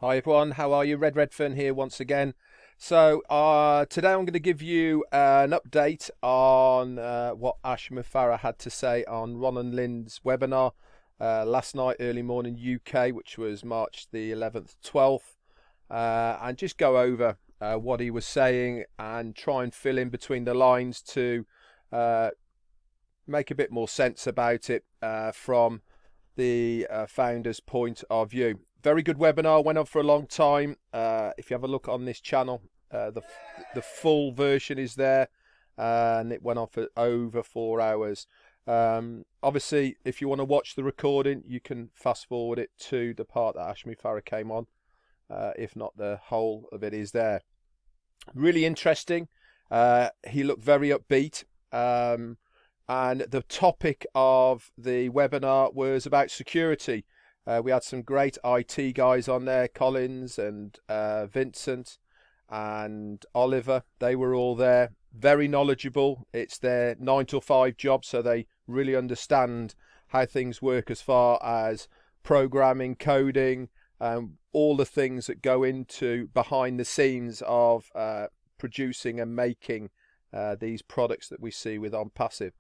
Hi everyone, how are you? Redfern here once again. So today I'm going to give you an update on what Ash Mufareh had to say on Ron and Lynn's webinar last night, early morning UK, which was March the 11th, 12th, and just go over what he was saying and try and fill in between the lines to make a bit more sense about it from the founder's point of view. Very good webinar, went on for a long time. If you have a look on this channel, the full version is there, and it went on for over 4 hours. Obviously, if you want to watch the recording, you can fast forward it to the part that Ash Mufareh came on. If not, the whole of it is there. Really interesting. He looked very upbeat. And the topic of the webinar was about security. We had some great IT guys on there, Collins and Vincent and Oliver. They were all there, very knowledgeable. It's their 9 to 5 job, so they really understand how things work as far as programming, coding, all the things that go into behind the scenes of producing and making these products that we see with OnPassive.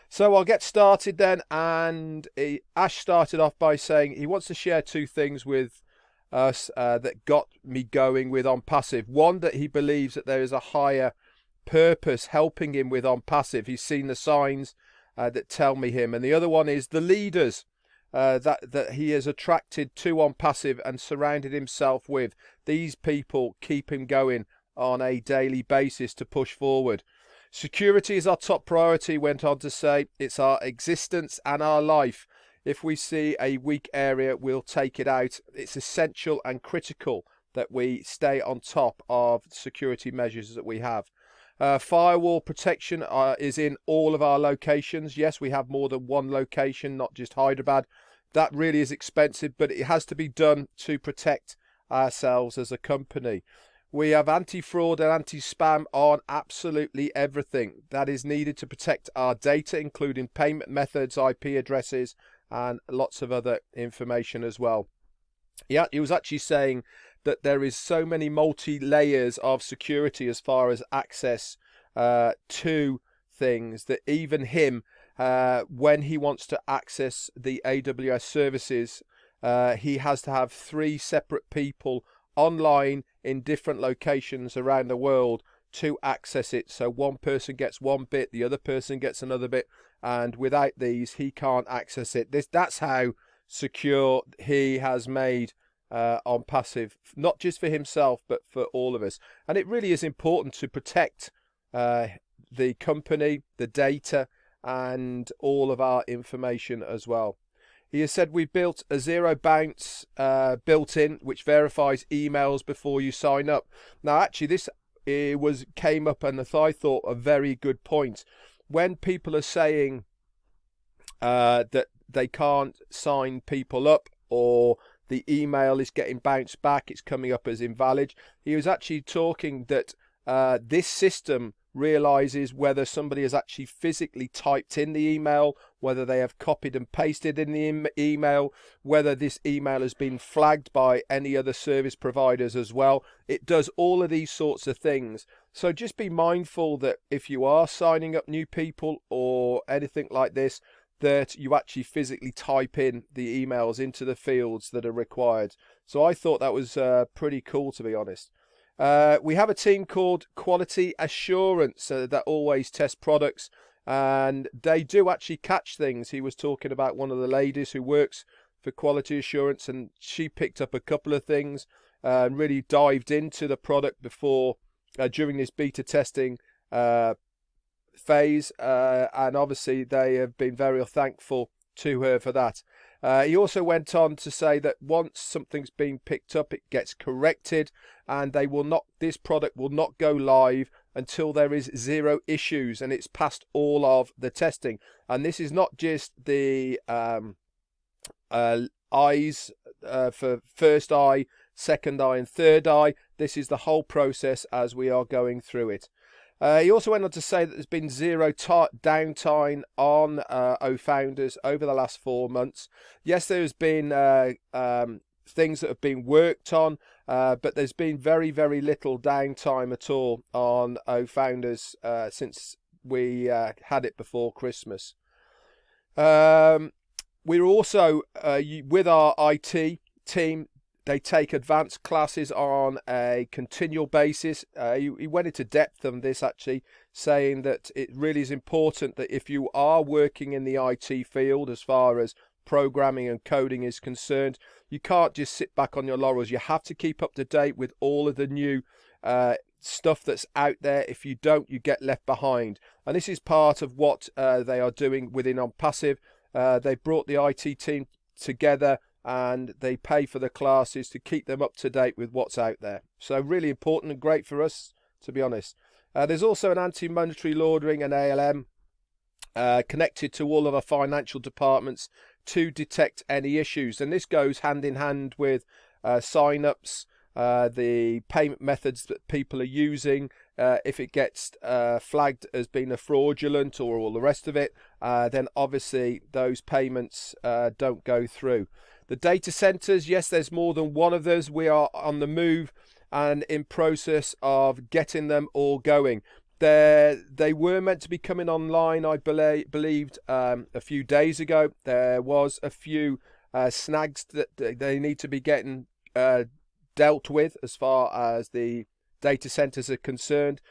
So I'll get started then, and Ash started off by saying he wants to share 2 things with us that got me going with OnPassive. One, that he believes that there is a higher purpose helping him with OnPassive. He's seen the signs that tell me him. And the other one is the leaders that he has attracted to OnPassive and surrounded himself with. These people keep him going on a daily basis to push forward. Security is our top priority, went on to say. It's our existence and our life. If we see a weak area, we'll take it out. It's essential and critical that we stay on top of security measures that we have. Firewall protection is in all of our locations. Yes, we have more than one location, not just Hyderabad. That really is expensive, but it has to be done to protect ourselves as a company. We have anti-fraud and anti-spam on absolutely everything that is needed to protect our data, including payment methods, IP addresses, and lots of other information as well. Yeah, he was actually saying that there is so many multi-layers of security as far as access to things that even him, when he wants to access the AWS services, he has to have 3 separate people online in different locations around the world to access it. So one person gets one bit, the other person gets another bit, and without these he can't access it. That's how secure he has made OnPassive, not just for himself but for all of us. And it really is important to protect the company, the data, and all of our information as well. He has said we've built a zero bounce built-in, which verifies emails before you sign up. Now, actually, this came up, and I thought a very good point. When people are saying that they can't sign people up, or the email is getting bounced back, it's coming up as invalid. He was actually talking that this system realizes whether somebody has actually physically typed in the email, whether they have copied and pasted in the email, whether this email has been flagged by any other service providers as well. It does all of these sorts of things. So just be mindful that if you are signing up new people or anything like this, that you actually physically type in the emails into the fields that are required. So I thought that was pretty cool, to be honest. We have a team called Quality Assurance that always test products, and they do actually catch things. He was talking about one of the ladies who works for Quality Assurance, and she picked up a couple of things and really dived into the product before during this beta testing phase, and obviously they have been very thankful to her for that. He also went on to say that once something's been picked up, it gets corrected, and this product will not go live until there is 0 issues and it's passed all of the testing. And this is not just the eyes for first eye, second eye, and third eye. This is the whole process as we are going through it. He also went on to say that there's been 0 downtime on OFounders over the last 4 months. Yes, there's been things that have been worked on, but there's been very, very little downtime at all on O-Founders since we had it before Christmas. We're also, with our IT team, they take advanced classes on a continual basis. He went into depth on this, actually, saying that it really is important that if you are working in the IT field as far as programming and coding is concerned, you can't just sit back on your laurels. You have to keep up to date with all of the new stuff that's out there. If you don't, you get left behind. And this is part of what they are doing within OnPassive. They brought the IT team together and they pay for the classes to keep them up to date with what's out there. So really important and great for us, to be honest. There's also an anti-monetary laundering and ALM connected to all of our financial departments to detect any issues. And this goes hand in hand with sign-ups, the payment methods that people are using. If it gets flagged as being a fraudulent or all the rest of it, then obviously those payments don't go through. The data centers, yes, there's more than one of those. We are on the move and in process of getting them all going. They were meant to be coming online, I believed, a few days ago. There was a few snags that they need to be getting dealt with as far as the data centers are concerned.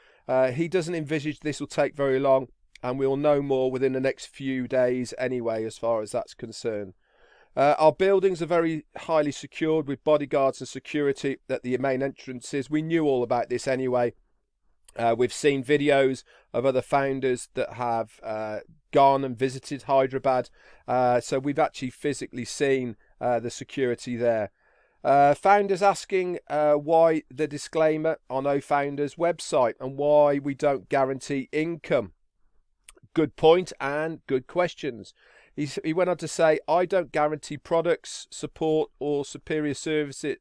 He doesn't envisage this will take very long, and we'll know more within the next few days anyway, as far as that's concerned. Our buildings are very highly secured with bodyguards and security at the main entrances. We knew all about this anyway. We've seen videos of other founders that have gone and visited Hyderabad, so we've actually physically seen the security there. Founders asking why the disclaimer on O-Founders website and why we don't guarantee income. Good point and good questions. He went on to say, I don't guarantee products, support or superior services.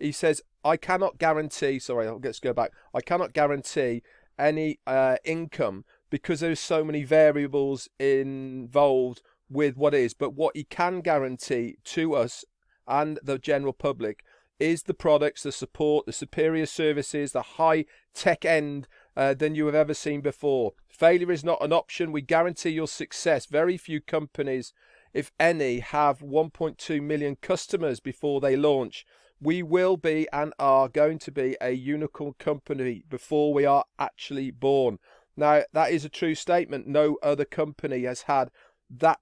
He says, I cannot guarantee, let's go back. I cannot guarantee any income because there's so many variables involved with what is. But what he can guarantee to us and the general public is the products, the support, the superior services, the high tech end than you have ever seen before. Failure is not an option. We guarantee your success. Very few companies, if any, have 1.2 million customers before they launch. We will be and are going to be a unicorn company before we are actually born. Now, that is a true statement. No other company has had that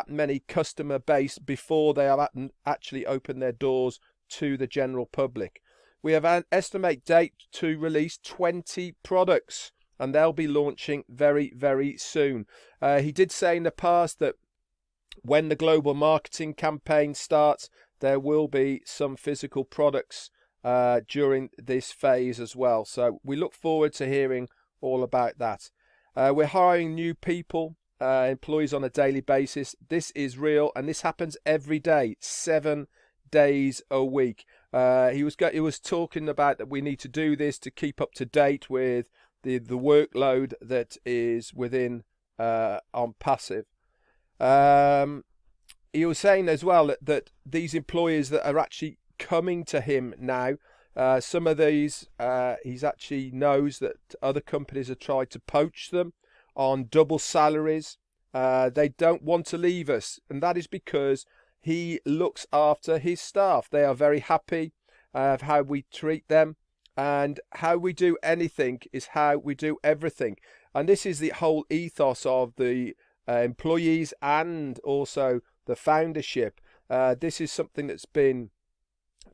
many customer base before they have actually opened their doors to the general public. We have an estimate date to release 20 products, and they'll be launching very, very soon. He did say in the past that when the global marketing campaign starts, there will be some physical products during this phase as well. So we look forward to hearing all about that. We're hiring new people, employees on a daily basis. This is real, and this happens every day, 7 days a week. He was talking about that we need to do this to keep up to date with the workload that is within OnPassive. He was saying as well that these employers that are actually coming to him now, some of these he actually knows that other companies have tried to poach them on double salaries. They don't want to leave us, and that is because he looks after his staff. They are very happy of how we treat them, and how we do anything is how we do everything. And this is the whole ethos of the employees and also the foundership. This is something that's been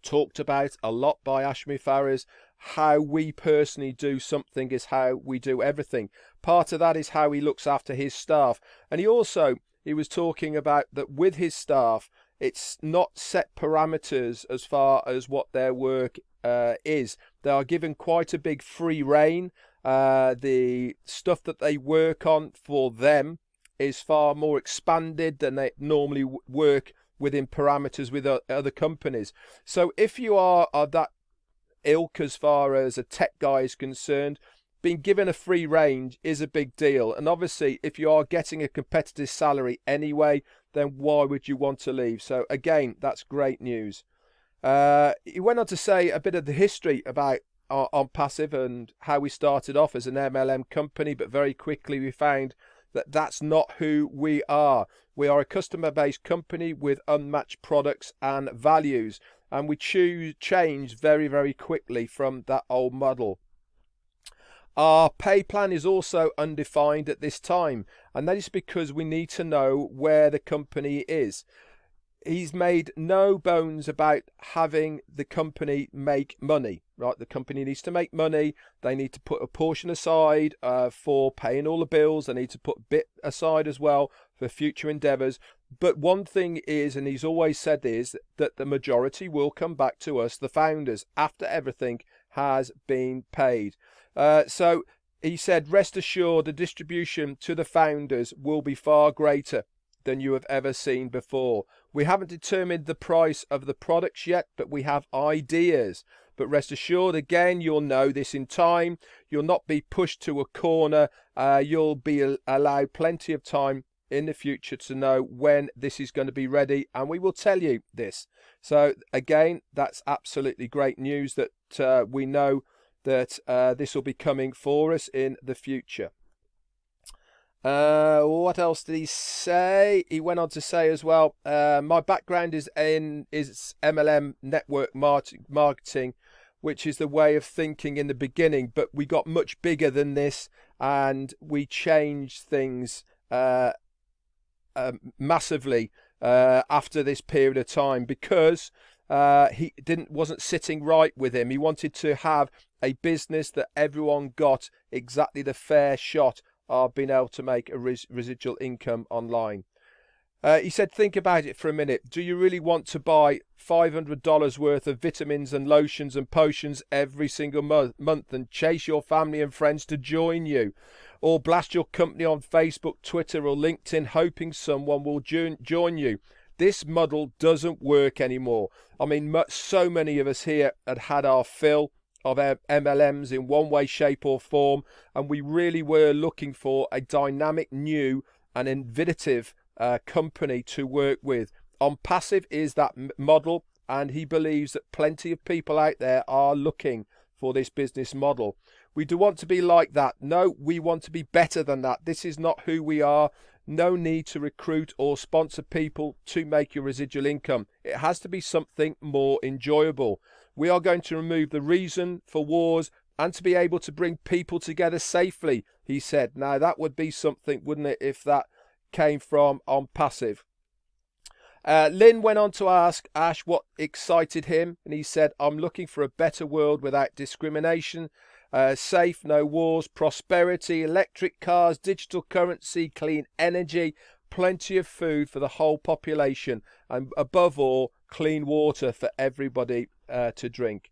talked about a lot by Ash Mufareh. How we personally do something is how we do everything. Part of that is how he looks after his staff. And he was talking about that with his staff, it's not set parameters as far as what their work is. They are given quite a big free rein. The stuff that they work on for them is far more expanded than they normally work within parameters with other companies. So if you are that ilk as far as a tech guy is concerned, being given a free range is a big deal. And obviously, if you are getting a competitive salary anyway, then why would you want to leave? So again, that's great news. He went on to say a bit of the history about on Passive and how we started off as an MLM company, but very quickly we found that that's not who we are. We are a customer-based company with unmatched products and values, and we change very, very quickly from that old model. Our pay plan is also undefined at this time, and that is because we need to know where the company is. He's made no bones about having the company make money, right? The company needs to make money. They need to put a portion aside for paying all the bills. They need to put a bit aside as well for future endeavours. But one thing is, and he's always said is, that the majority will come back to us, the founders, after everything has been paid. So he said, rest assured, the distribution to the founders will be far greater than you have ever seen before. We haven't determined the price of the products yet, but we have ideas. But rest assured, again, you'll know this in time. You'll not be pushed to a corner. You'll be allowed plenty of time in the future to know when this is going to be ready, and we will tell you this. So again, that's absolutely great news that we know that this will be coming for us in the future. What else did he say? He went on to say as well, my background is MLM network marketing, which is the way of thinking in the beginning, but we got much bigger than this, and we changed things massively after this period of time, because he wasn't sitting right with him. He wanted to have a business that everyone got exactly the fair shot of being able to make a residual income online. He said, think about it for a minute. Do you really want to buy $500 worth of vitamins and lotions and potions every single month and chase your family and friends to join you? Or blast your company on Facebook, Twitter or LinkedIn hoping someone will join you? This model doesn't work anymore. I mean, so many of us here had our fill of MLMs in one way, shape or form, and we really were looking for a dynamic, new and innovative company to work with. On Passive is that model, and he believes that plenty of people out there are looking for this business model. We do want to be like that. No, we want to be better than that. This is not who we are. No need to recruit or sponsor people to make your residual income. It has to be something more enjoyable. We are going to remove the reason for wars and to be able to bring people together safely, he said. Now, that would be something, wouldn't it, if that came from On Passive. Lynn went on to ask Ash what excited him, and he said, I'm looking for a better world without discrimination, safe, no wars, prosperity, electric cars, digital currency, clean energy, plenty of food for the whole population, and above all, clean water for everybody to drink.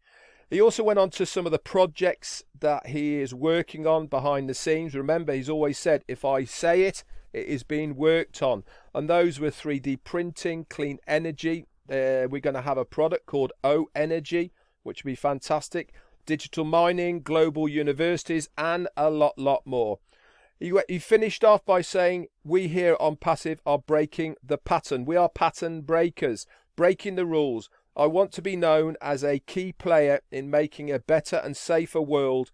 He also went on to some of the projects that he is working on behind the scenes. Remember, he's always said, if I say it, it is being worked on. And those were 3D printing, clean energy. We're going to have a product called O Energy, which will be fantastic. Digital mining, global universities, and a lot more. He finished off by saying, we here on Passive are breaking the pattern. We are pattern breakers, breaking the rules. I want to be known as a key player in making a better and safer world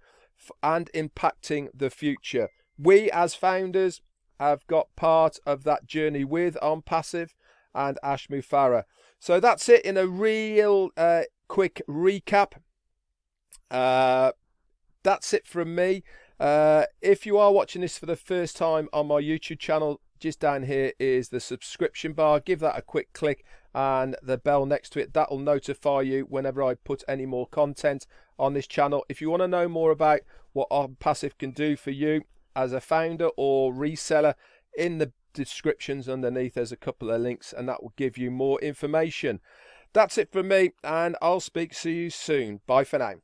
and impacting the future. We as founders have got part of that journey with On Passive and Ash Mufareh. So that's it in a real quick recap. That's it from me. If you are watching this for the first time on my YouTube channel, just down here is the subscription bar. Give that a quick click and the bell next to it. That will notify you whenever I put any more content on this channel. If you want to know more about what On Passive can do for you as a founder or reseller, in the descriptions underneath there's a couple of links, and that will give you more information. That's it from me, and I'll speak to you soon. Bye for now.